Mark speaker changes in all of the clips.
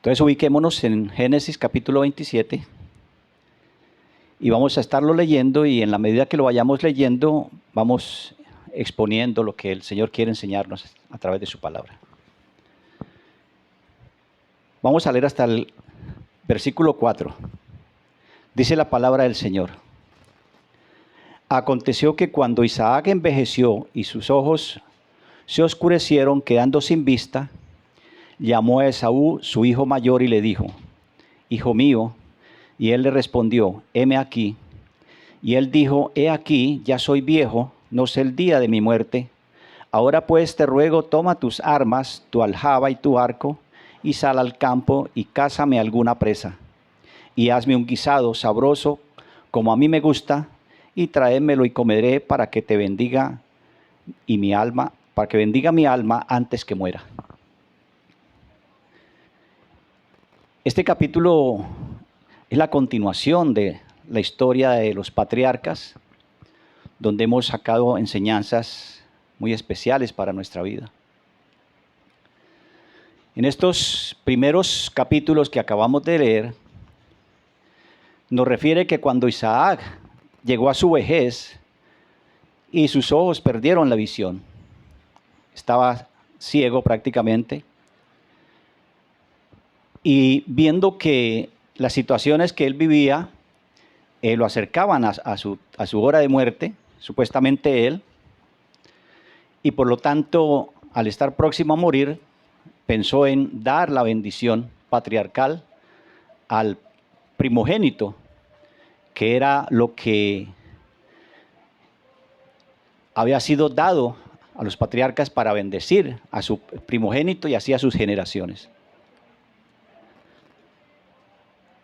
Speaker 1: Entonces ubiquémonos en Génesis capítulo 27 y vamos a estarlo leyendo, y en la medida que lo vayamos leyendo vamos exponiendo lo que el Señor quiere enseñarnos a través de su palabra. Vamos a leer hasta el versículo 4. Dice la palabra del Señor: Aconteció que cuando Isaac envejeció y sus ojos se oscurecieron, quedando sin vista, llamó a Esaú, su hijo mayor, y le dijo: Hijo mío. Y él le respondió: heme aquí. Y él dijo: he aquí, ya soy viejo, no sé el día de mi muerte. Ahora pues te ruego, toma tus armas, tu aljaba y tu arco, y sal al campo y cázame alguna presa. Y hazme un guisado sabroso, como a mí me gusta, y tráemelo y comeré, para que te bendiga y mi alma, para que bendiga mi alma antes que muera. Este capítulo es la continuación de la historia de los patriarcas, donde hemos sacado enseñanzas muy especiales para nuestra vida. En estos primeros capítulos que acabamos de leer, nos refiere que cuando Isaac llegó a su vejez y sus ojos perdieron la visión, estaba ciego prácticamente, y viendo que las situaciones que él vivía lo acercaban a su hora de muerte, supuestamente él, y por lo tanto, al estar próximo a morir, pensó en dar la bendición patriarcal al primogénito, que era lo que había sido dado a los patriarcas para bendecir a su primogénito y así a sus generaciones.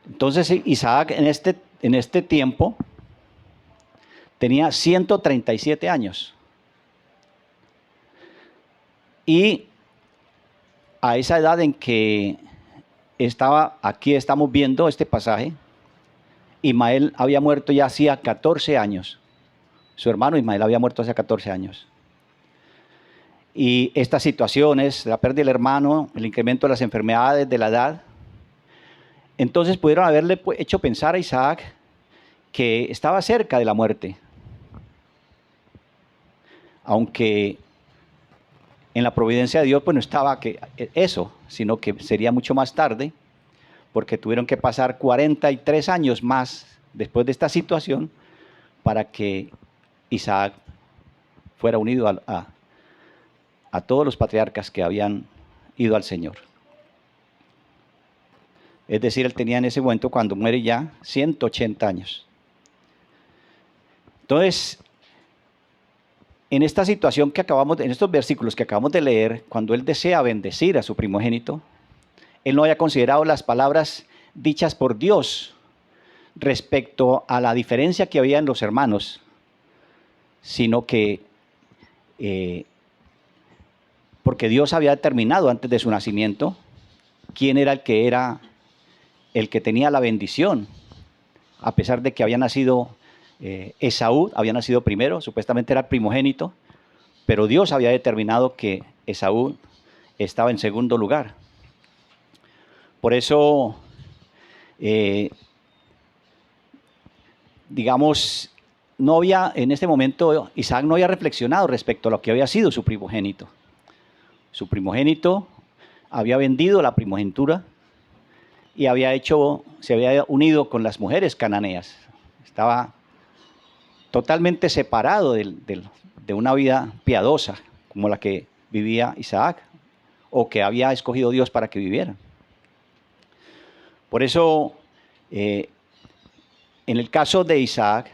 Speaker 1: Entonces Isaac en este tiempo tenía 137 años. Y a esa edad en que estaba, aquí estamos viendo este pasaje, Ismael había muerto ya hacía 14 años. Su hermano Ismael había muerto hace 14 años. Y estas situaciones, la pérdida del hermano, el incremento de las enfermedades, de la edad, entonces pudieron haberle hecho pensar a Isaac que estaba cerca de la muerte. Aunque en la providencia de Dios pues no estaba eso, sino que sería mucho más tarde, porque tuvieron que pasar 43 años más después de esta situación para que Isaac fuera unido a todos los patriarcas que habían ido al Señor. Es decir, él tenía en ese momento, cuando muere, ya 180 años. Entonces, en esta situación en estos versículos que acabamos de leer, cuando él desea bendecir a su primogénito, él no había considerado las palabras dichas por Dios respecto a la diferencia que había en los hermanos, sino que porque Dios había determinado antes de su nacimiento quién era el que tenía la bendición, a pesar de que había nacido Esaú, había nacido primero, supuestamente era el primogénito, pero Dios había determinado que Esaú estaba en segundo lugar. Por eso, digamos, no había, en este momento, Isaac no había reflexionado respecto a lo que había sido su primogénito. Su primogénito había vendido la primogenitura y se había unido con las mujeres cananeas. Estaba totalmente separado de una vida piadosa como la que vivía Isaac, o que había escogido Dios para que viviera. Por eso, en el caso de Isaac,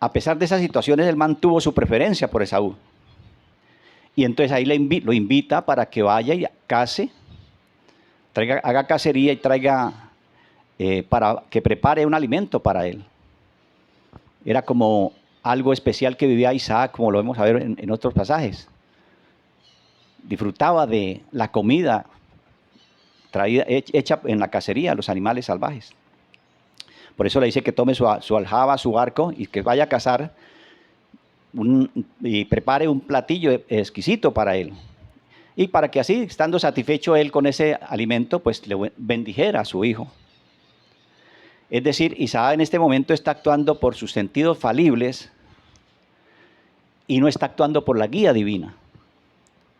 Speaker 1: a pesar de esas situaciones, él mantuvo su preferencia por Esaú. Y entonces ahí lo invita para que vaya y case, haga cacería y traiga para que prepare un alimento para él. Era como algo especial que vivía Isaac, como lo vemos a ver en otros pasajes. Disfrutaba de la comida hecha en la cacería, los animales salvajes. Por eso le dice que tome su aljaba, su arco, y que vaya a cazar y prepare un platillo exquisito para él. y para que así, estando satisfecho él con ese alimento, pues le bendijera a su hijo. Es decir, Isaac en este momento está actuando por sus sentidos falibles y no está actuando por la guía divina.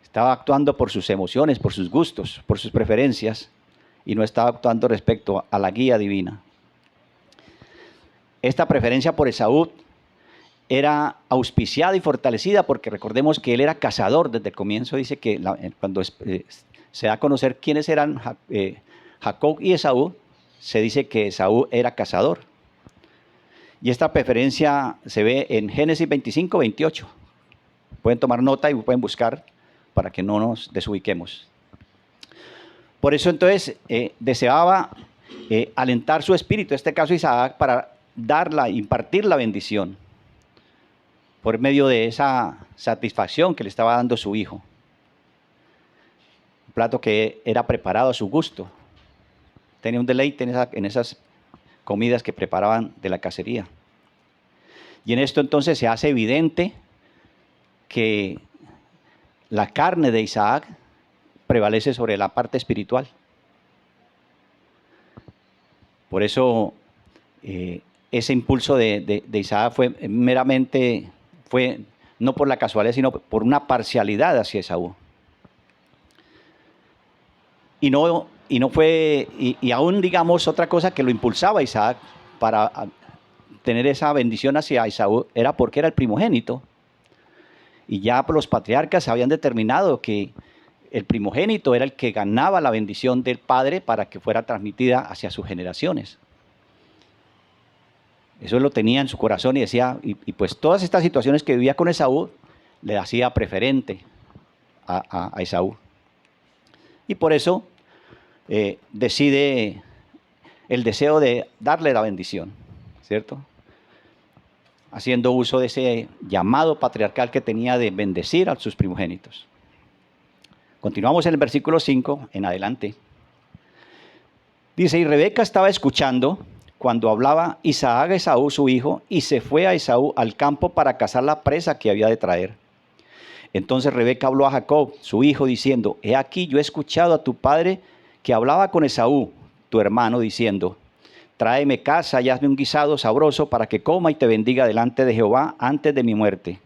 Speaker 1: Estaba actuando por sus emociones, por sus gustos, por sus preferencias, y no estaba actuando respecto a la guía divina. Esta preferencia por Esaú era auspiciada y fortalecida porque recordemos que él era cazador. Desde el comienzo dice que cuando se da a conocer quiénes eran Jacob y Esaú, se dice que Esaú era cazador. Y esta preferencia se ve en Génesis 25, 28. Pueden tomar nota y pueden buscar para que no nos desubiquemos. Por eso entonces deseaba alentar su espíritu, en este caso Isaac, para impartir la bendición por medio de esa satisfacción que le estaba dando su hijo. Un plato que era preparado a su gusto. Tenía un deleite en esas comidas que preparaban de la cacería. Y en esto entonces se hace evidente que la carne de Isaac prevalece sobre la parte espiritual. Por eso ese impulso de Isaac fue meramente, no por la casualidad, sino por una parcialidad hacia Esaú. Y aún digamos otra cosa que lo impulsaba a Isaac para tener esa bendición hacia Esaú, era porque era el primogénito. Y ya los patriarcas habían determinado que el primogénito era el que ganaba la bendición del padre para que fuera transmitida hacia sus generaciones. Eso lo tenía en su corazón y decía, y pues todas estas situaciones que vivía con Esaú, le hacía preferente a Esaú. Y por eso decide el deseo de darle la bendición, ¿cierto? Haciendo uso de ese llamado patriarcal que tenía de bendecir a sus primogénitos. Continuamos en el versículo 5 en adelante. Dice, y Rebeca estaba escuchando cuando hablaba Isaac a Esaú su hijo, y se fue a Esaú al campo para cazar la presa que había de traer. Entonces Rebeca habló a Jacob, su hijo, diciendo, he aquí yo he escuchado a tu padre que hablaba con Esaú, tu hermano, diciendo, tráeme caza y hazme un guisado sabroso para que coma y te bendiga delante de Jehová antes de mi muerte.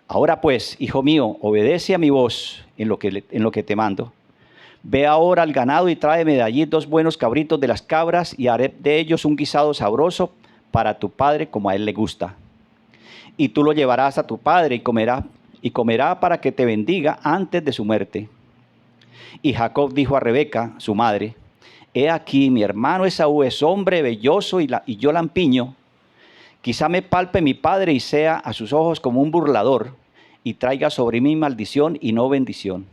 Speaker 1: Ahora pues, hijo mío, obedece a mi voz en lo que te mando. Ve ahora al ganado y tráeme de allí 2 buenos cabritos de las cabras y haré de ellos un guisado sabroso para tu padre como a él le gusta. Y tú lo llevarás a tu padre y comerá para que te bendiga antes de su muerte. Y Jacob dijo a Rebeca, su madre, he aquí mi hermano Esaú es hombre velloso y yo lampiño. Quizá me palpe mi padre y sea a sus ojos como un burlador y traiga sobre mí maldición y no bendición.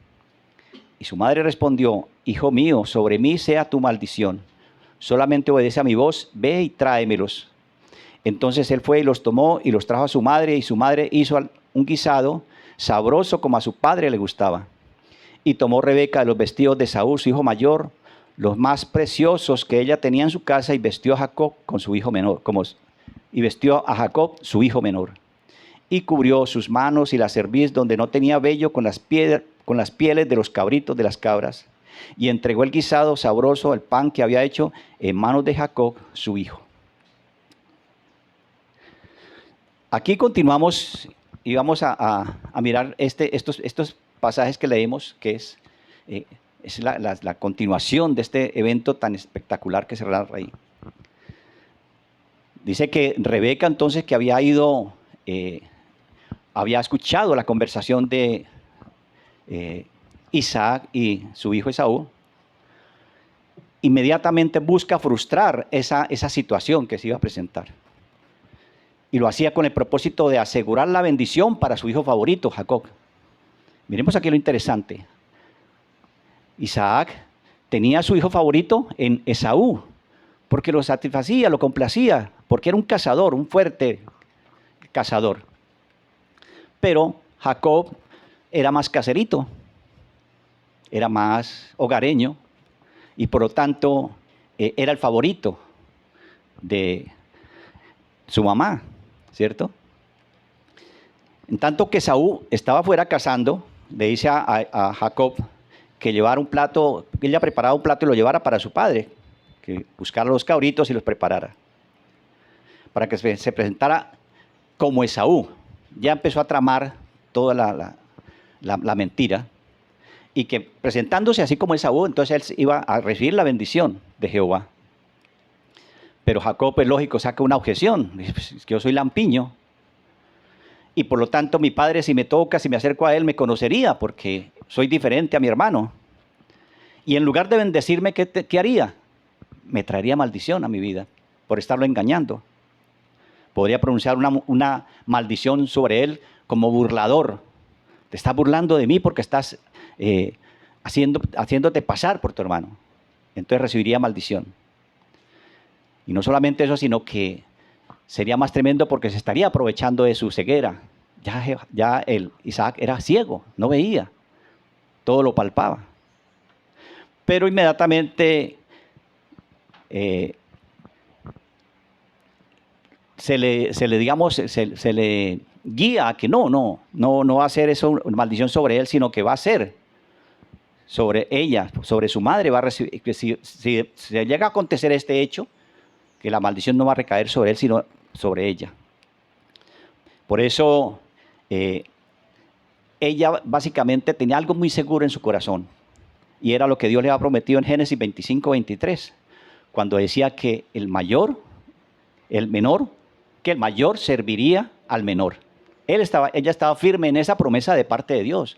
Speaker 1: Y su madre respondió, hijo mío, sobre mí sea tu maldición. Solamente obedece a mi voz, ve y tráemelos. Entonces él fue y los tomó y los trajo a su madre, y su madre hizo un guisado sabroso como a su padre le gustaba. Y tomó Rebeca de los vestidos de Saúl, su hijo mayor, los más preciosos que ella tenía en su casa, y vestió a Jacob con su hijo menor, y vestió a Jacob su hijo menor. Y cubrió sus manos y la cerviz donde no tenía vello con las pieles de los cabritos de las cabras, y entregó el guisado sabroso, el pan que había hecho, en manos de Jacob, su hijo. Aquí continuamos y vamos a mirar estos pasajes que leemos, que es la continuación de este evento tan espectacular que se relata ahí. Dice que Rebeca entonces, que había escuchado la conversación de Isaac y su hijo Esaú, inmediatamente busca frustrar esa situación que se iba a presentar. Y lo hacía con el propósito de asegurar la bendición para su hijo favorito, Jacob. Miremos aquí lo interesante. Isaac tenía a su hijo favorito en Esaú, porque lo satisfacía, lo complacía, porque era un cazador, un fuerte cazador. Pero Jacob era más caserito, era más hogareño, y por lo tanto era el favorito de su mamá, ¿cierto? En tanto que Esaú estaba fuera cazando, le dice a Jacob que llevara un plato, que ella preparara un plato y lo llevara para su padre, que buscara los cabritos y los preparara, para que se presentara como Esaú. Ya empezó a tramar toda la mentira, y que presentándose así como Esaú, entonces él iba a recibir la bendición de Jehová. Pero Jacob, es lógico, saca una objeción. Dice, pues, yo soy lampiño, y por lo tanto mi padre, si me toca, si me acerco a él, me conocería, porque soy diferente a mi hermano. Y en lugar de bendecirme, ¿qué haría? Me traería maldición a mi vida por estarlo engañando. Podría pronunciar una maldición sobre él como burlador. Te estás burlando de mí porque estás haciéndote pasar por tu hermano. Entonces recibiría maldición. Y no solamente eso, sino que sería más tremendo porque se estaría aprovechando de su ceguera. Ya Isaac era ciego, no veía, todo lo palpaba. Pero inmediatamente se le guía a que no va a hacer eso una maldición sobre él, sino que va a ser sobre ella, sobre su madre. Va a recibir, que si llega a acontecer este hecho, que la maldición no va a recaer sobre él, sino sobre ella. Por eso ella básicamente tenía algo muy seguro en su corazón, y era lo que Dios le había prometido en Génesis 25:23, cuando decía que el mayor serviría al menor. Ella estaba firme en esa promesa de parte de Dios.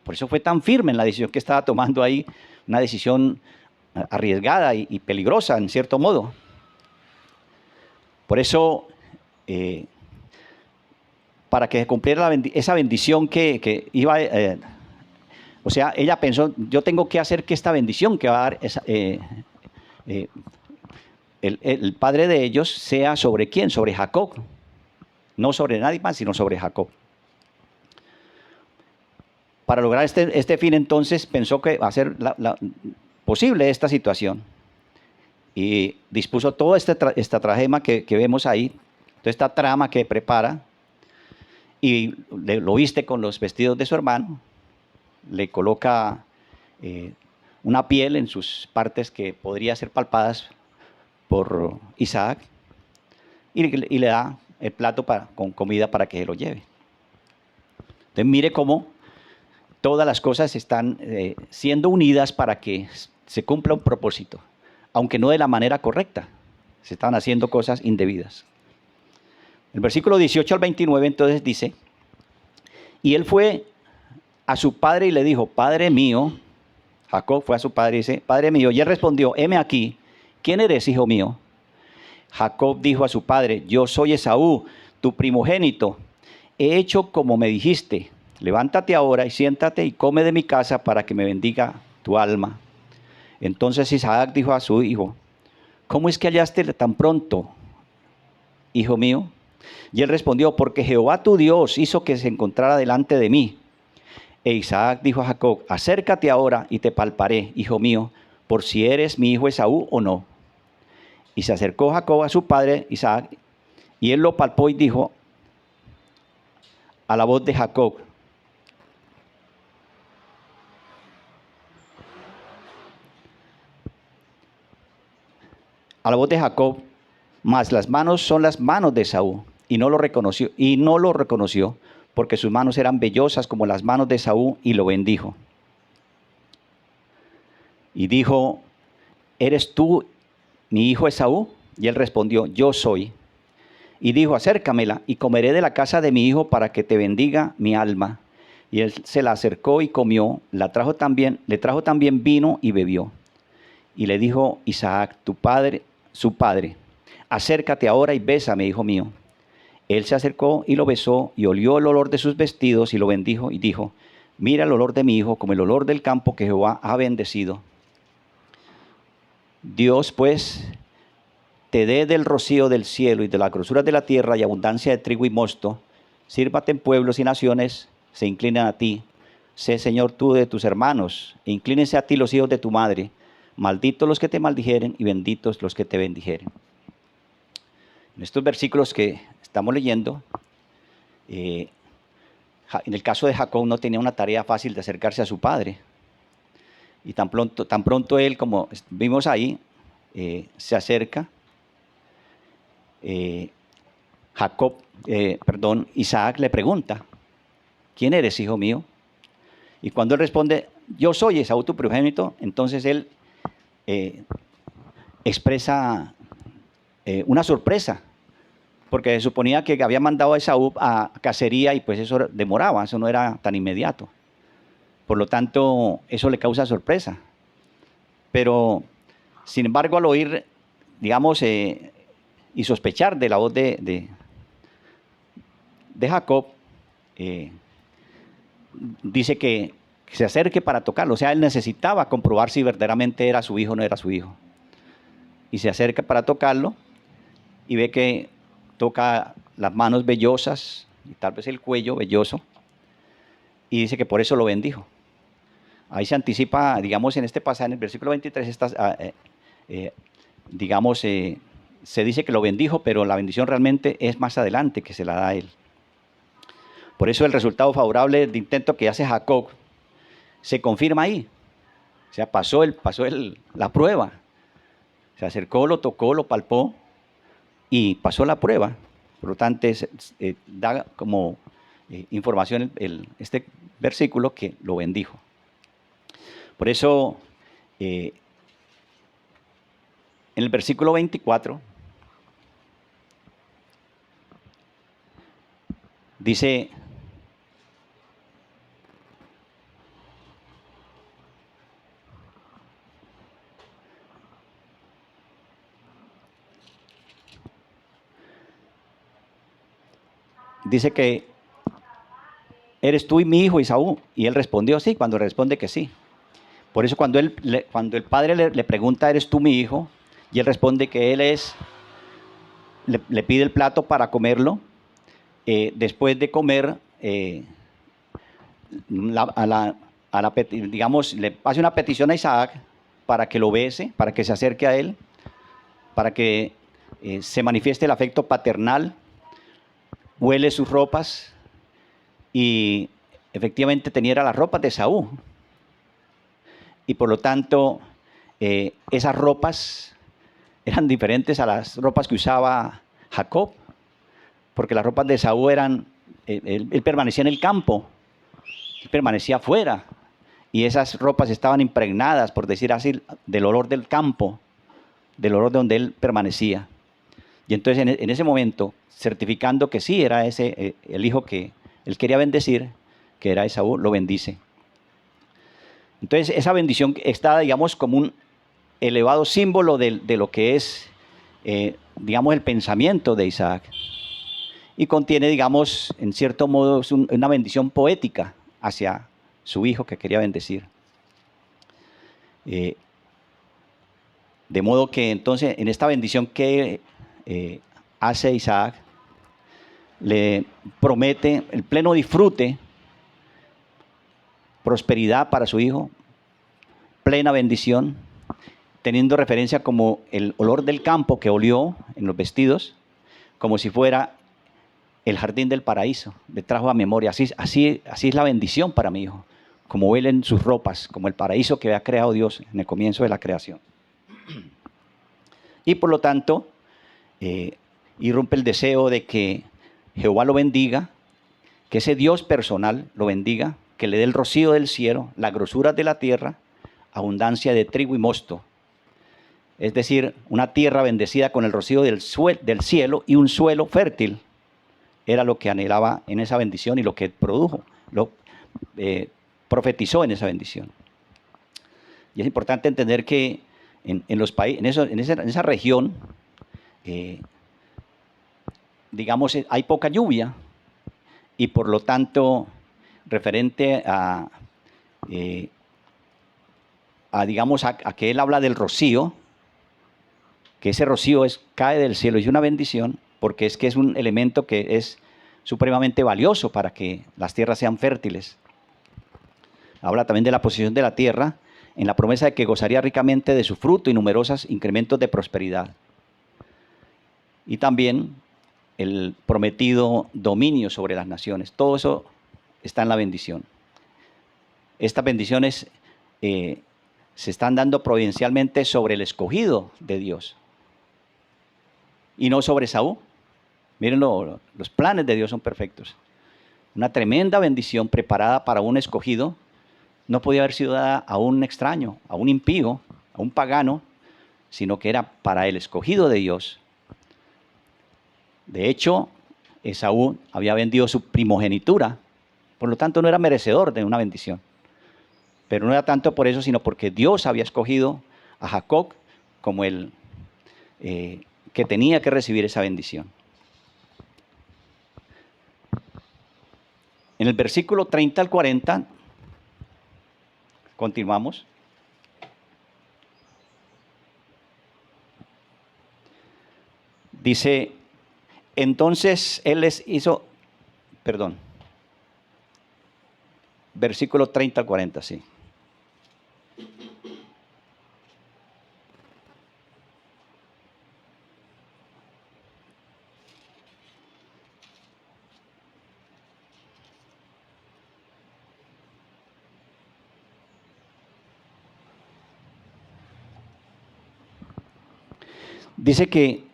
Speaker 1: Por eso fue tan firme en la decisión que estaba tomando ahí, una decisión arriesgada y peligrosa en cierto modo. Por eso, para que se cumpliera esa bendición que iba, o sea, ella pensó, yo tengo que hacer que esta bendición que va a dar el padre de ellos sea sobre ¿quién? Sobre Jacob. No sobre nadie más, sino sobre Jacob. Para lograr este fin, entonces, pensó que va a ser posible esta situación. Y dispuso toda esta estratagema que vemos ahí, toda esta trama que prepara, y lo viste con los vestidos de su hermano, le coloca una piel en sus partes que podría ser palpadas por Isaac, y le da el plato con comida para que se lo lleve. Entonces mire cómo todas las cosas están siendo unidas para que se cumpla un propósito, aunque no de la manera correcta. Se están haciendo cosas indebidas. El versículo 18 al 29 entonces dice, y él fue a su padre y le dijo, Padre mío. Jacob fue a su padre y dice, Padre mío. Y él respondió, heme aquí, ¿quién eres, hijo mío? Jacob dijo a su padre, yo soy Esaú, tu primogénito. He hecho como me dijiste. Levántate ahora y siéntate y come de mi casa para que me bendiga tu alma. Entonces Isaac dijo a su hijo, ¿cómo es que hallaste tan pronto, hijo mío? Y él respondió, porque Jehová tu Dios hizo que se encontrara delante de mí. E Isaac dijo a Jacob, acércate ahora y te palparé, hijo mío, por si eres mi hijo Esaú o no. Y se acercó Jacob a su padre Isaac, y él lo palpó y dijo a la voz de Jacob, mas las manos son las manos de Esaú, y no lo reconoció, porque sus manos eran vellosas como las manos de Esaú, y lo bendijo. Y dijo, ¿eres tú mi hijo Esaú? Y él respondió, yo soy. Y dijo, acércamela, y comeré de la casa de mi hijo para que te bendiga mi alma. Y él se la acercó y comió, le trajo también vino y bebió. Y le dijo Isaac, su padre, acércate ahora y bésame, hijo mío. Él se acercó y lo besó, y olió el olor de sus vestidos, y lo bendijo, y dijo, mira el olor de mi hijo, como el olor del campo que Jehová ha bendecido. Dios, pues, te dé del rocío del cielo y de las grosuras de la tierra y abundancia de trigo y mosto. Sírvate en pueblos y naciones, se inclinen a ti. Sé Señor tú de tus hermanos, e inclínense a ti los hijos de tu madre. Malditos los que te maldijeren y benditos los que te bendijeren. En estos versículos que estamos leyendo, En el caso de Jacob no tenía una tarea fácil de acercarse a su padre. Y tan pronto él, como vimos ahí, se acerca, Isaac le pregunta, ¿quién eres, hijo mío? Y cuando él responde, yo soy Esaú tu primogénito, entonces él expresa una sorpresa, porque se suponía que había mandado a Esaú a cacería y pues eso demoraba, eso no era tan inmediato. Por lo tanto, eso le causa sorpresa. Pero, sin embargo, al oír, digamos, y sospechar de la voz de Jacob, dice que se acerque para tocarlo. O sea, él necesitaba comprobar si verdaderamente era su hijo o no era su hijo. Y se acerca para tocarlo y ve que toca las manos vellosas y tal vez el cuello velloso. Y dice que por eso lo bendijo. Ahí se anticipa, digamos, en este pasaje, en el versículo 23, se dice que lo bendijo, pero la bendición realmente es más adelante que se la da a él. Por eso el resultado favorable del intento que hace Jacob se confirma ahí. O sea, pasó la prueba. Se acercó, lo tocó, lo palpó y pasó la prueba. Por lo tanto, da como información este versículo que lo bendijo. Por eso, en el versículo 24, dice, que eres tú y mi hijo Esaú. Y él respondió sí, cuando responde que sí. Por eso cuando el padre le pregunta, ¿eres tú mi hijo? Y él responde que él es, le pide el plato para comerlo. Después de comer, digamos, le hace una petición a Isaac para que lo bese, para que se acerque a él, para que se manifieste el afecto paternal, huele sus ropas y efectivamente tenía las ropas de Esaú. Y por lo tanto, esas ropas eran diferentes a las ropas que usaba Jacob, porque las ropas de Esaú eran, él permanecía en el campo, él permanecía afuera, y esas ropas estaban impregnadas, por decir así, del olor del campo, del olor de donde él permanecía. Y entonces en ese momento, certificando que sí era ese el hijo que él quería bendecir, que era Esaú, lo bendice. Entonces esa bendición está, digamos, como un elevado símbolo de lo que es, digamos, el pensamiento de Isaac. Y contiene, digamos, en cierto modo, una bendición poética hacia su hijo que quería bendecir. De modo que entonces en esta bendición que hace Isaac, le promete el pleno disfrute, prosperidad para su hijo, plena bendición, teniendo referencia como el olor del campo que olió en los vestidos, como si fuera el jardín del paraíso. Le trajo a memoria, así es la bendición para mi hijo, como huelen sus ropas, como el paraíso que había creado Dios en el comienzo de la creación. Y por lo tanto, irrumpe el deseo de que Jehová lo bendiga, que ese Dios personal lo bendiga, que le dé el rocío del cielo, las grosuras de la tierra, abundancia de trigo y mosto. Es decir, una tierra bendecida con el rocío del cielo y un suelo fértil. Era lo que anhelaba en esa bendición y lo que produjo, profetizó en esa bendición. Y es importante entender que en esa región, digamos, hay poca lluvia y por lo tanto, referente a que él habla del rocío, que ese rocío cae del cielo y es una bendición, porque es un elemento que es supremamente valioso para que las tierras sean fértiles. Habla también de la posición de la tierra en la promesa de que gozaría ricamente de su fruto y numerosos incrementos de prosperidad. Y también el prometido dominio sobre las naciones. Todo eso está en la bendición. Estas bendiciones se están dando providencialmente sobre el escogido de Dios y no sobre Esaú. Miren, los planes de Dios son perfectos. Una tremenda bendición preparada para un escogido no podía haber sido dada a un extraño, a un impío, a un pagano, sino que era para el escogido de Dios. De hecho, Esaú había vendido su primogenitura, por lo tanto no era merecedor de una bendición. Pero no era tanto por eso, sino porque Dios había escogido a Jacob como el que tenía que recibir esa bendición. En el versículo 30 al 40, continuamos. Dice, entonces él les hizo, versículo 30 al 40, sí. Dice que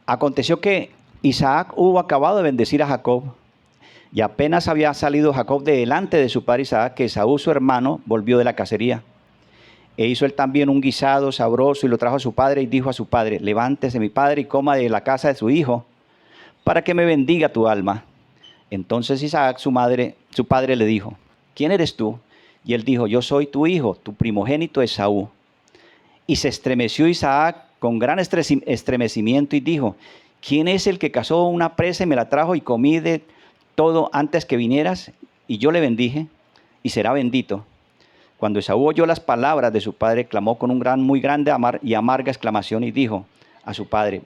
Speaker 1: aconteció que Isaac hubo acabado de bendecir a Jacob, y apenas había salido Jacob de delante de su padre Isaac, que Esaú, su hermano, volvió de la cacería. E hizo él también un guisado sabroso y lo trajo a su padre y dijo a su padre, levántese mi padre y coma de la casa de su hijo, para que me bendiga tu alma. Entonces Isaac, su padre, le dijo, ¿quién eres tú? Y él dijo, yo soy tu hijo, tu primogénito Esaú. Y se estremeció Isaac con gran estremecimiento y dijo, ¿quién es el que cazó una presa y me la trajo y comí de todo antes que vinieras? Y yo le bendije y será bendito. Cuando Esaú oyó las palabras de su padre, clamó con un muy grande y amarga exclamación y dijo a su padre,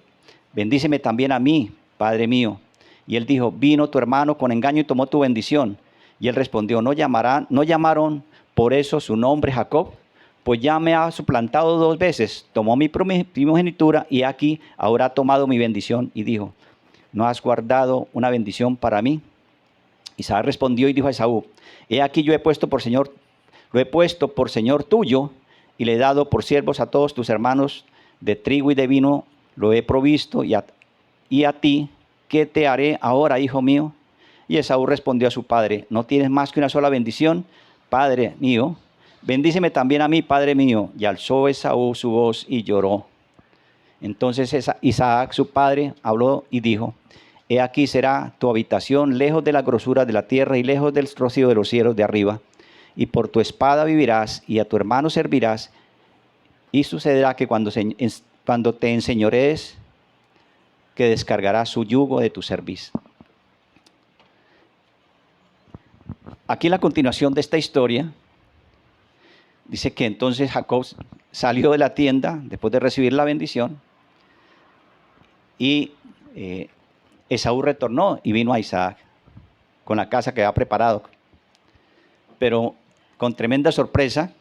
Speaker 1: bendíceme también a mí, padre mío. Y él dijo, vino tu hermano con engaño y tomó tu bendición. Y él respondió, ¿no llamaron por eso su nombre Jacob? Pues ya me ha suplantado 2 veces, tomó mi primogenitura y aquí ahora ha tomado mi bendición. Y dijo, ¿no has guardado una bendición para mí? Isaac respondió y dijo a Esaú, he aquí yo lo he puesto por señor tuyo y le he dado por siervos a todos tus hermanos, de trigo y de vino lo he provisto, y a ti, ¿qué te haré ahora, hijo mío? Y Esaú respondió a su padre, ¿no tienes más que una sola bendición, padre mío? Bendíceme también a mí, padre mío. Y alzó Esaú su voz y lloró. Entonces Isaac, su padre, habló y dijo, he aquí será tu habitación lejos de la grosura de la tierra y lejos del rocío de los cielos de arriba. Y por tu espada vivirás y a tu hermano servirás. Y sucederá que cuando te enseñorees, que descargarás su yugo de tu cerviz. Aquí en la continuación de esta historia, dice que entonces Jacob salió de la tienda después de recibir la bendición y Esaú retornó y vino a Isaac con la casa que había preparado. Pero con tremenda sorpresa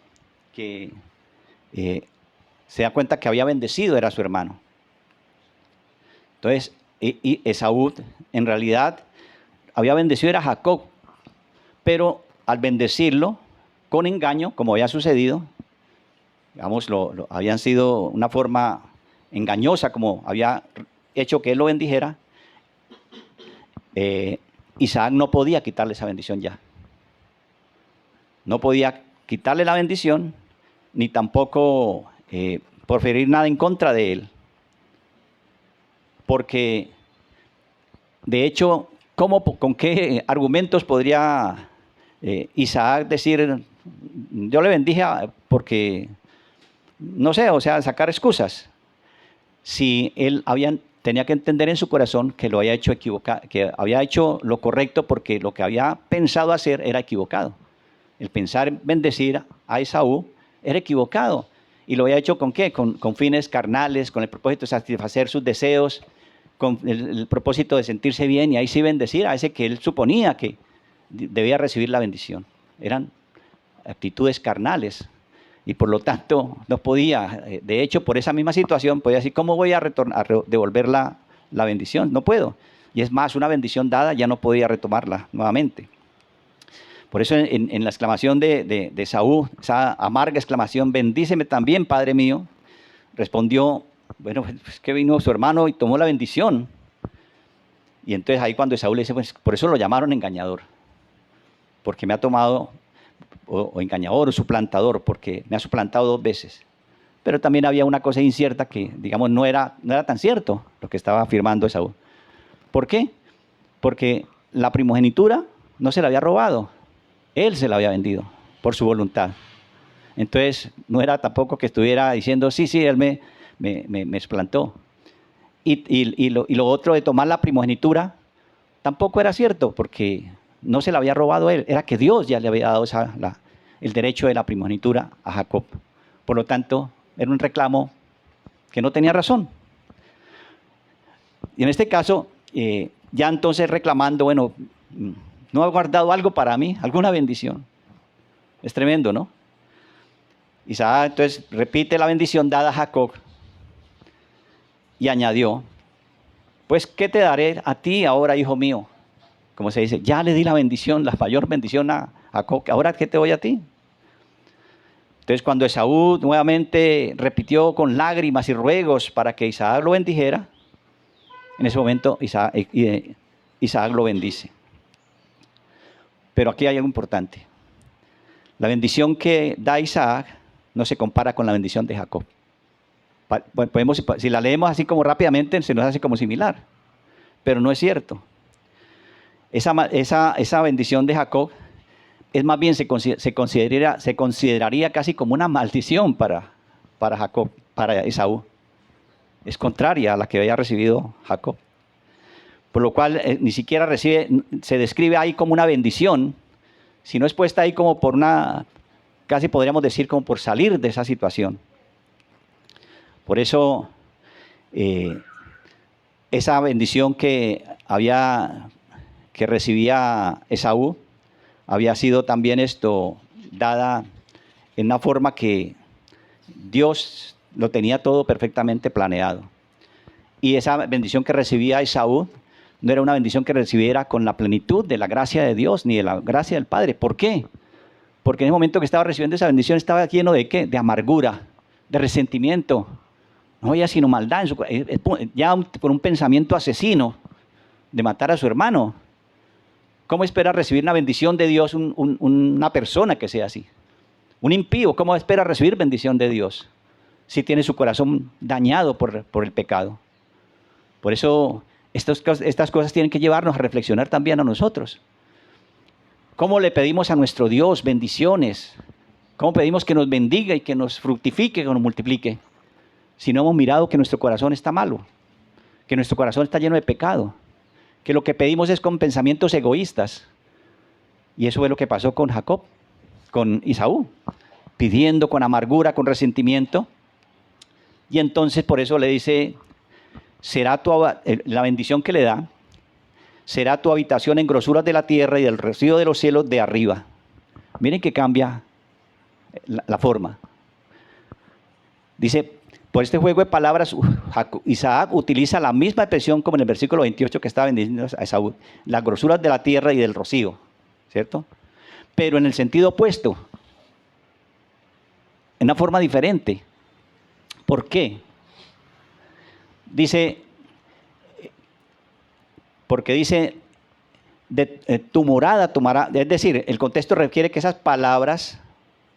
Speaker 1: que se da cuenta que había bendecido era su hermano. Entonces Esaú en realidad había bendecido era Jacob, pero al bendecirlo con engaño, como había sucedido, digamos, habían sido una forma engañosa, como había hecho que él lo bendijera, Isaac no podía quitarle esa bendición ya. No podía quitarle la bendición, ni tampoco proferir nada en contra de él. Porque, de hecho, ¿con qué argumentos podría Isaac decir, yo le bendije porque, no sé, o sea, sacar excusas? Si él tenía que entender en su corazón que lo había hecho equivocado, que había hecho lo correcto porque lo que había pensado hacer era equivocado. El pensar en bendecir a Esaú era equivocado. ¿Y lo había hecho con qué? Con fines carnales, con el propósito de satisfacer sus deseos, con el propósito de sentirse bien, y ahí sí bendecir a ese que él suponía que debía recibir la bendición. Eran actitudes carnales y por lo tanto no podía, de hecho por esa misma situación podía decir, ¿cómo voy a devolver la bendición? No puedo. Y es más, una bendición dada ya no podía retomarla nuevamente. Por eso en la exclamación de Esaú, esa amarga exclamación, bendíceme también, Padre mío, respondió, bueno, pues que vino su hermano y tomó la bendición. Y entonces ahí cuando Esaú le dice, pues por eso lo llamaron engañador, porque me ha tomado, o engañador o suplantador, porque me ha suplantado 2 veces. Pero también había una cosa incierta que, digamos, no era tan cierto lo que estaba afirmando Esaú. ¿Por qué? Porque la primogenitura no se la había robado, él se la había vendido por su voluntad. Entonces, no era tampoco que estuviera diciendo, sí, él me explantó. Y lo otro de tomar la primogenitura tampoco era cierto, porque no se la había robado él, era que Dios ya le había dado el derecho de la primogenitura a Jacob. Por lo tanto, era un reclamo que no tenía razón. Y en este caso, ya entonces reclamando, bueno, ¿no ha guardado algo para mí? ¿Alguna bendición? Es tremendo, ¿no? Isaac entonces repite la bendición dada a Jacob y añadió, pues, ¿qué te daré a ti ahora, hijo mío? Como se dice, ya le di la bendición, la mayor bendición a Jacob, ¿ahora qué te doy a ti? Entonces, cuando Esaú nuevamente repitió con lágrimas y ruegos para que Isaac lo bendijera, en ese momento Isaac lo bendice. Pero aquí hay algo importante. La bendición que da Isaac no se compara con la bendición de Jacob. Si la leemos así como rápidamente, se nos hace como similar. Pero no es cierto. Esa bendición de Jacob es más bien se consideraría casi como una maldición para Jacob, para Esaú. Es contraria a la que había recibido Jacob. Por lo cual ni siquiera se describe ahí como una bendición, sino es puesta ahí como por casi podríamos decir como por salir de esa situación. Por eso esa bendición que recibía Esaú había sido también dada en una forma que Dios lo tenía todo perfectamente planeado. Y esa bendición que recibía Esaú no era una bendición que recibiera con la plenitud de la gracia de Dios ni de la gracia del Padre. ¿Por qué? Porque en el momento que estaba recibiendo esa bendición estaba lleno de ¿qué? De amargura, de resentimiento. No había sino maldad, con un pensamiento asesino de matar a su hermano. ¿Cómo espera recibir una bendición de Dios una persona que sea así? Un impío, ¿cómo espera recibir bendición de Dios si tiene su corazón dañado por el pecado? Por eso estas cosas tienen que llevarnos a reflexionar también a nosotros. ¿Cómo le pedimos a nuestro Dios bendiciones? ¿Cómo pedimos que nos bendiga y que nos fructifique, que nos multiplique? Si no hemos mirado que nuestro corazón está malo, que nuestro corazón está lleno de pecado, que lo que pedimos es con pensamientos egoístas. Y eso es lo que pasó con Jacob, con Esaú, pidiendo con amargura, con resentimiento. Y entonces por eso le dice, la bendición que le da, será tu habitación en grosuras de la tierra y del rocío de los cielos de arriba. Miren que cambia la forma. Dice, por este juego de palabras, Isaac utiliza la misma expresión como en el versículo 28 que estaba bendiciendo a Esaú. Las grosuras de la tierra y del rocío, ¿cierto? Pero en el sentido opuesto, en una forma diferente. ¿Por qué? Porque dice, tu morada tomará, es decir, el contexto requiere que esas palabras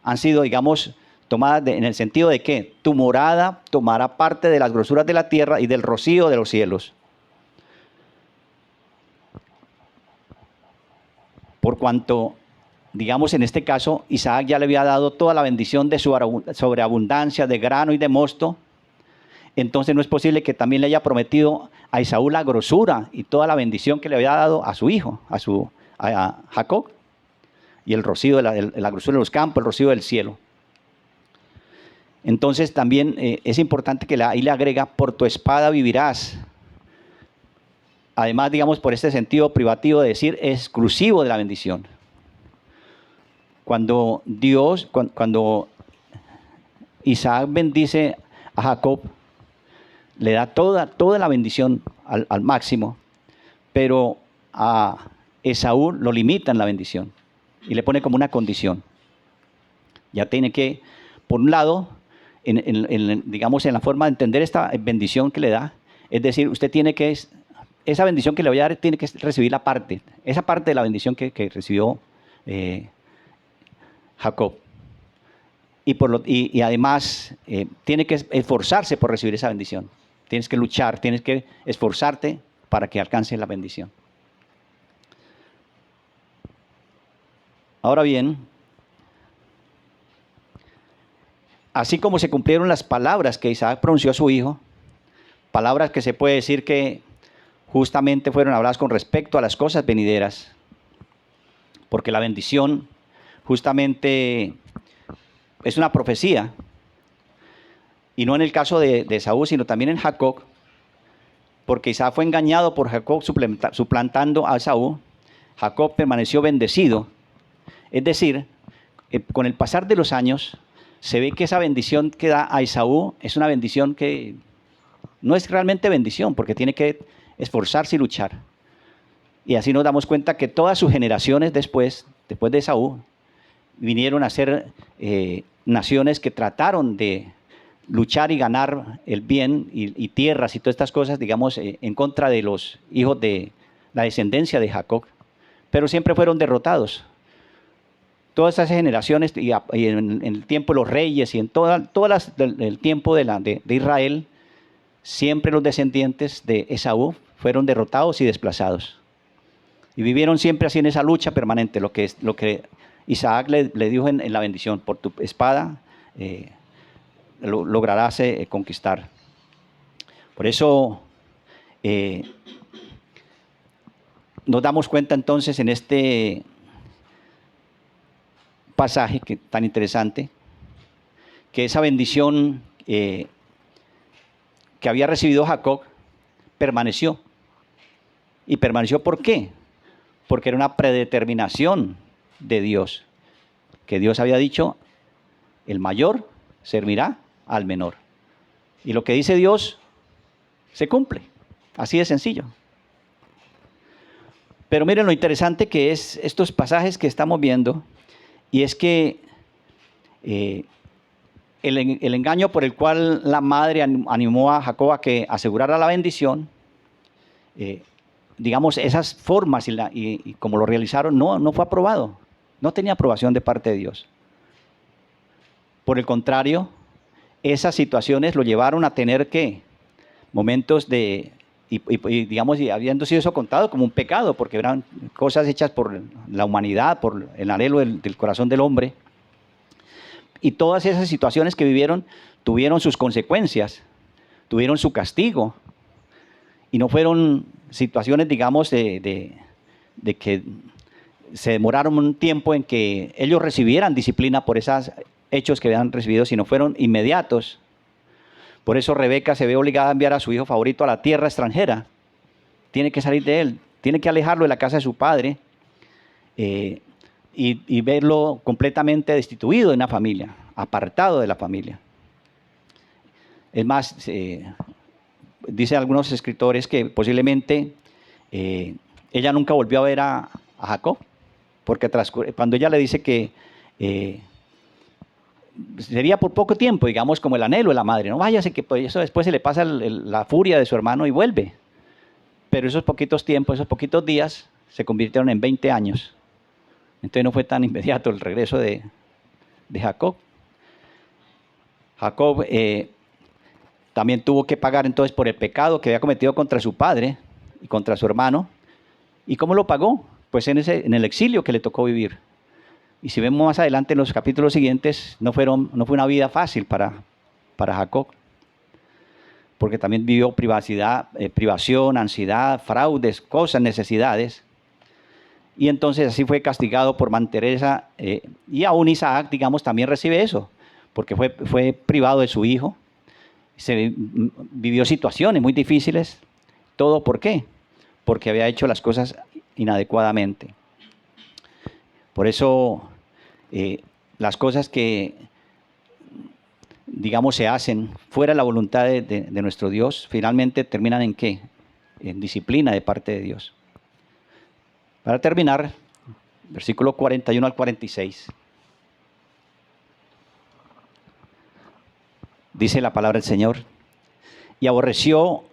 Speaker 1: han sido, digamos, tomadas en el sentido de que tu morada tomará parte de las grosuras de la tierra y del rocío de los cielos. Por cuanto, digamos en este caso, Isaac ya le había dado toda la bendición de su sobreabundancia de grano y de mosto, entonces no es posible que también le haya prometido a Esaú la grosura y toda la bendición que le había dado a su hijo, a Jacob, y el rocío, la grosura de los campos, el rocío del cielo. Entonces también es importante que ahí le agrega, por tu espada vivirás. Además, digamos, por este sentido privativo de decir exclusivo de la bendición. Cuando Isaac bendice a Jacob, le da toda la bendición al máximo, pero a Esaú lo limita en la bendición y le pone como una condición. Ya tiene que, por un lado, digamos, en la forma de entender esta bendición que le da, es decir, usted tiene que, esa bendición que le voy a dar, tiene que recibir esa parte de la bendición que recibió Jacob. Y además, tiene que esforzarse por recibir esa bendición. Tienes que luchar, tienes que esforzarte para que alcance la bendición. Ahora bien, así como se cumplieron las palabras que Isaac pronunció a su hijo, palabras que se puede decir que justamente fueron habladas con respecto a las cosas venideras, porque la bendición justamente es una profecía, y no en el caso de Esaú, sino también en Jacob, porque Isaac fue engañado por Jacob suplantando a Esaú. Jacob permaneció bendecido, es decir, con el pasar de los años, se ve que esa bendición que da a Esaú es una bendición que no es realmente bendición, porque tiene que esforzarse y luchar. Y así nos damos cuenta que todas sus generaciones después de Esaú, vinieron a ser naciones que trataron de luchar y ganar el bien y tierras y todas estas cosas, digamos, en contra de los hijos de la descendencia de Jacob, pero siempre fueron derrotados. Todas esas generaciones, y en el tiempo de los reyes y en el tiempo de Israel, siempre los descendientes de Esaú fueron derrotados y desplazados. Y vivieron siempre así en esa lucha permanente, lo que Isaac le dijo en la bendición: por tu espada lograrás conquistar. Por eso nos damos cuenta entonces en este pasaje tan interesante, que esa bendición que había recibido Jacob permaneció. ¿Y permaneció por qué? Porque era una predeterminación de Dios, que Dios había dicho: el mayor servirá al menor. Y lo que dice Dios se cumple, así de sencillo. Pero miren lo interesante que es estos pasajes que estamos viendo, y es que el engaño por el cual la madre animó a Jacob a que asegurara la bendición, digamos, esas formas y como lo realizaron, no fue aprobado. No tenía aprobación de parte de Dios. Por el contrario, esas situaciones lo llevaron a tener que momentos digamos, y habiendo sido eso contado como un pecado, porque eran cosas hechas por la humanidad, por el anhelo del corazón del hombre. Y todas esas situaciones que vivieron tuvieron sus consecuencias, tuvieron su castigo. Y no fueron situaciones, digamos, de que se demoraron un tiempo en que ellos recibieran disciplina por esos hechos que habían recibido, sino fueron inmediatos. Por eso Rebeca se ve obligada a enviar a su hijo favorito a la tierra extranjera. Tiene que salir de él, tiene que alejarlo de la casa de su padre y verlo completamente destituido de una familia, apartado de la familia. Es más, dicen algunos escritores que posiblemente ella nunca volvió a ver a Jacob, porque cuando ella le dice que sería por poco tiempo, digamos, como el anhelo de la madre, no váyase, que pues eso después se le pasa la furia de su hermano y vuelve. Pero esos poquitos tiempos, esos poquitos días se convirtieron en 20 años. Entonces no fue tan inmediato el regreso de Jacob. Jacob también tuvo que pagar entonces por el pecado que había cometido contra su padre y contra su hermano. ¿Y cómo lo pagó? Pues en el exilio que le tocó vivir. Y si vemos más adelante en los capítulos siguientes, no fue una vida fácil para Jacob, porque también vivió privación, ansiedad, fraudes, cosas, necesidades. Y entonces así fue castigado por mantener esa, y aún Isaac, digamos, también recibe eso, porque fue privado de su hijo, vivió situaciones muy difíciles. ¿Todo por qué? Porque había hecho las cosas inadecuadamente. Por eso las cosas que, digamos, se hacen fuera de la voluntad de nuestro Dios, finalmente terminan ¿en qué? En disciplina de parte de Dios. Para terminar, versículo 41 al 46. Dice la palabra del Señor. Y aborreció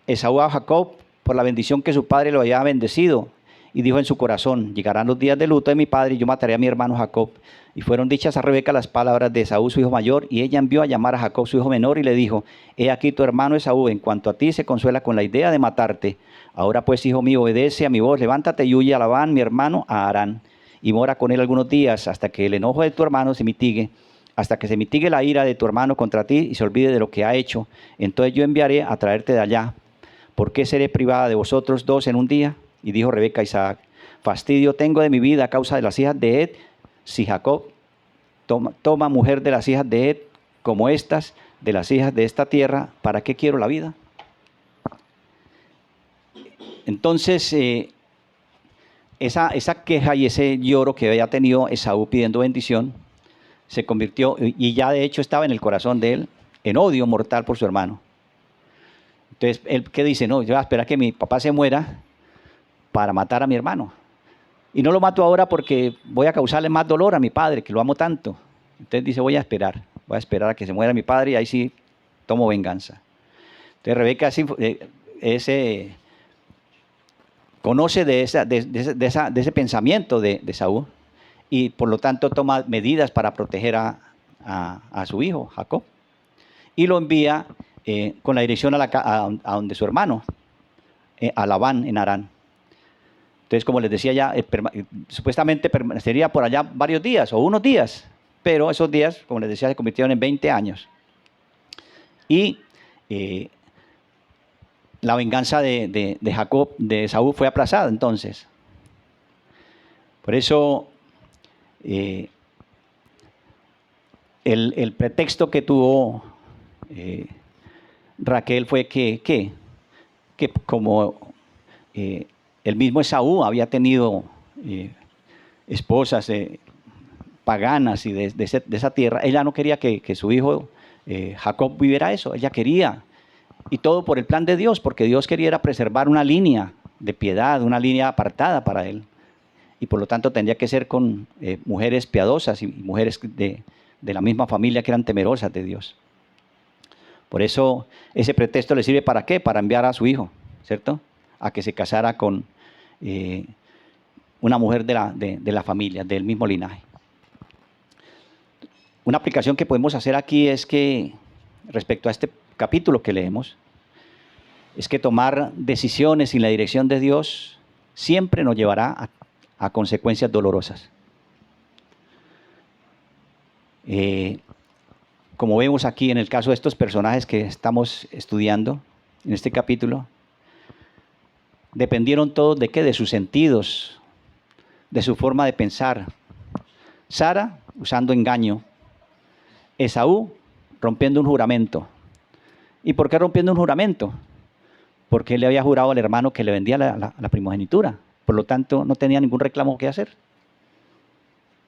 Speaker 1: Esaú a Jacob por la bendición que su padre lo había bendecido. Y dijo en su corazón: llegarán los días de luto de mi padre y yo mataré a mi hermano Jacob. Y fueron dichas a Rebeca las palabras de Esaú, su hijo mayor, y ella envió a llamar a Jacob, su hijo menor, y le dijo: he aquí tu hermano Esaú, en cuanto a ti, se consuela con la idea de matarte. Ahora pues, hijo mío, obedece a mi voz, levántate y huye a Labán, mi hermano, a Harán, y mora con él algunos días, hasta que el enojo de tu hermano se mitigue, hasta que se mitigue la ira de tu hermano contra ti y se olvide de lo que ha hecho. Entonces yo enviaré a traerte de allá. ¿Por qué seré privada de vosotros dos en un día? Y dijo Rebeca a Isaac: fastidio tengo de mi vida a causa de las hijas de Ed. Si Jacob toma mujer de las hijas de Ed, como estas, de las hijas de esta tierra, ¿para qué quiero la vida? Entonces, esa queja y ese lloro que había tenido Esaú pidiendo bendición, se convirtió, y ya de hecho estaba en el corazón de él, en odio mortal por su hermano. Entonces, él, ¿qué dice? No, yo voy a esperar que mi papá se muera para matar a mi hermano. Y no lo mato ahora porque voy a causarle más dolor a mi padre, que lo amo tanto. Entonces dice: voy a esperar a que se muera mi padre y ahí sí tomo venganza. Entonces Rebeca conoce de ese pensamiento de Saúl, y por lo tanto toma medidas para proteger a su hijo, Jacob. Y lo envía con la dirección a donde su hermano, a Labán en Harán. Entonces, como les decía ya, supuestamente permanecería por allá varios días o unos días, pero esos días, como les decía, se convirtieron en 20 años. Y la venganza de Jacob, de Esaú, fue aplazada entonces. Por eso, el pretexto que tuvo Raquel fue que como el mismo Esaú había tenido esposas paganas y de esa tierra, ella no quería que su hijo Jacob viviera eso. Ella quería, y todo por el plan de Dios, porque Dios quería preservar una línea de piedad, una línea apartada para él, y por lo tanto tendría que ser con mujeres piadosas y mujeres de la misma familia que eran temerosas de Dios. Por eso ese pretexto le sirve ¿para qué? Para enviar a su hijo, ¿cierto?, a que se casara con una mujer de la familia, del mismo linaje. Una aplicación que podemos hacer aquí es que, respecto a este capítulo que leemos, es que tomar decisiones sin la dirección de Dios siempre nos llevará a consecuencias dolorosas. Como vemos aquí en el caso de estos personajes que estamos estudiando en este capítulo, dependieron todos de qué, de sus sentidos, de su forma de pensar. Sara usando engaño, Esaú rompiendo un juramento. ¿Y por qué rompiendo un juramento? Porque él le había jurado al hermano que le vendía la primogenitura. Por lo tanto, no tenía ningún reclamo que hacer.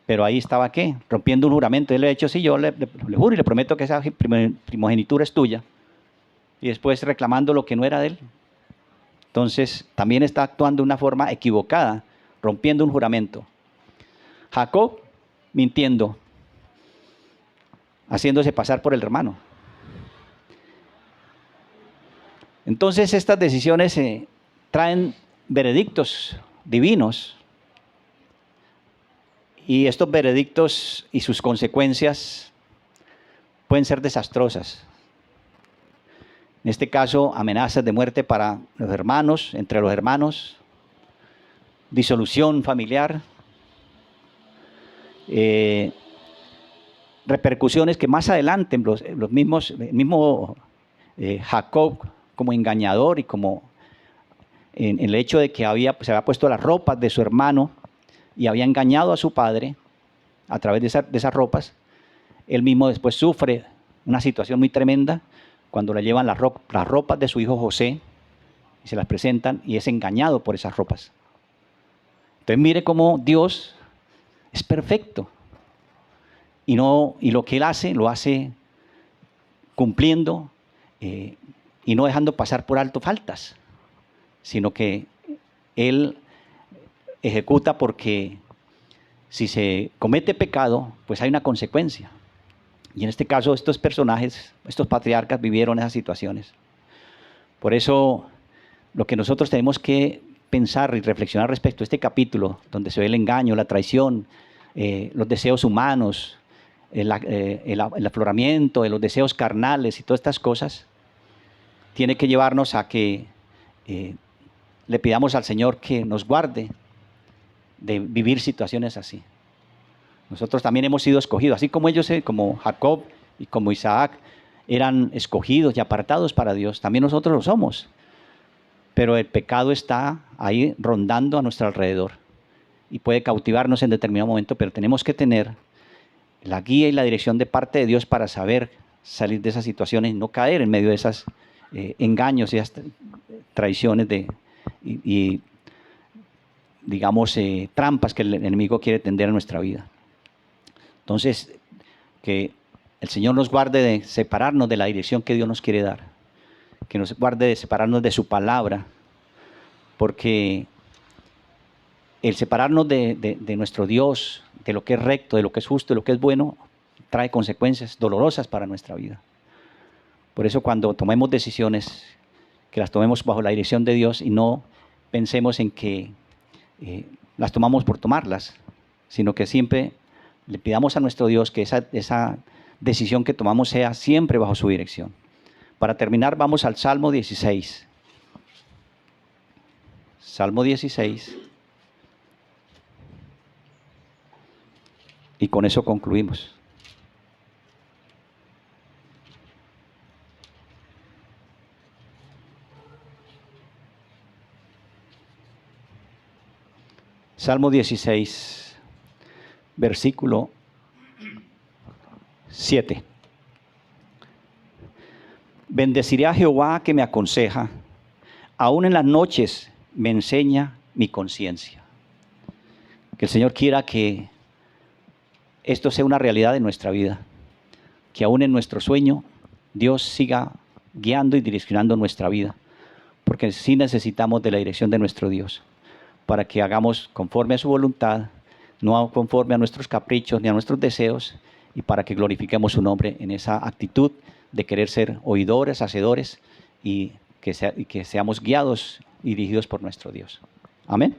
Speaker 1: Pero ahí estaba, ¿qué? Rompiendo un juramento. Él le ha dicho: sí, yo le juro y le prometo que esa primogenitura es tuya. Y después reclamando lo que no era de él. Entonces, también está actuando de una forma equivocada, rompiendo un juramento. Jacob mintiendo, haciéndose pasar por el hermano. Entonces, estas decisiones traen veredictos divinos, y estos veredictos y sus consecuencias pueden ser desastrosas. En este caso, amenazas de muerte para los hermanos, entre los hermanos, disolución familiar, repercusiones que más adelante el mismo Jacob, como engañador y como en el hecho de que se había puesto las ropas de su hermano y había engañado a su padre a través de esas ropas, él mismo después sufre una situación muy tremenda cuando le llevan las ropas de su hijo José y se las presentan, y es engañado por esas ropas. Entonces mire cómo Dios es perfecto, y lo que él hace, lo hace cumpliendo y no dejando pasar por alto faltas, sino que él ejecuta porque si se comete pecado, pues hay una consecuencia. Y en este caso estos personajes, estos patriarcas vivieron esas situaciones. Por eso lo que nosotros tenemos que pensar y reflexionar respecto a este capítulo, donde se ve el engaño, la traición, los deseos humanos, el afloramiento de los deseos carnales y todas estas cosas, tiene que llevarnos a que le pidamos al Señor que nos guarde de vivir situaciones así. Nosotros también hemos sido escogidos, así como ellos, como Jacob y como Isaac, eran escogidos y apartados para Dios, también nosotros lo somos. Pero el pecado está ahí rondando a nuestro alrededor y puede cautivarnos en determinado momento, pero tenemos que tener la guía y la dirección de parte de Dios para saber salir de esas situaciones y no caer en medio de esos engaños y esas traiciones y digamos, trampas que el enemigo quiere tender a nuestra vida. Entonces, que el Señor nos guarde de separarnos de la dirección que Dios nos quiere dar, que nos guarde de separarnos de su palabra, porque el separarnos de nuestro Dios, de lo que es recto, de lo que es justo, de lo que es bueno, trae consecuencias dolorosas para nuestra vida. Por eso cuando tomemos decisiones, que las tomemos bajo la dirección de Dios y no pensemos en que las tomamos por tomarlas, sino que siempre le pidamos a nuestro Dios que esa decisión que tomamos sea siempre bajo su dirección. Para terminar, vamos al Salmo 16. Salmo 16. Y con eso concluimos. Salmo 16, versículo 7. Bendeciré a Jehová que me aconseja, aún en las noches me enseña mi conciencia. Que el Señor quiera que esto sea una realidad de nuestra vida, que aún en nuestro sueño Dios siga guiando y direccionando nuestra vida, porque sí necesitamos de la dirección de nuestro Dios, para que hagamos conforme a su voluntad, no conforme a nuestros caprichos ni a nuestros deseos, y para que glorifiquemos su nombre en esa actitud de querer ser oidores, hacedores, y que seamos guiados y dirigidos por nuestro Dios. Amén.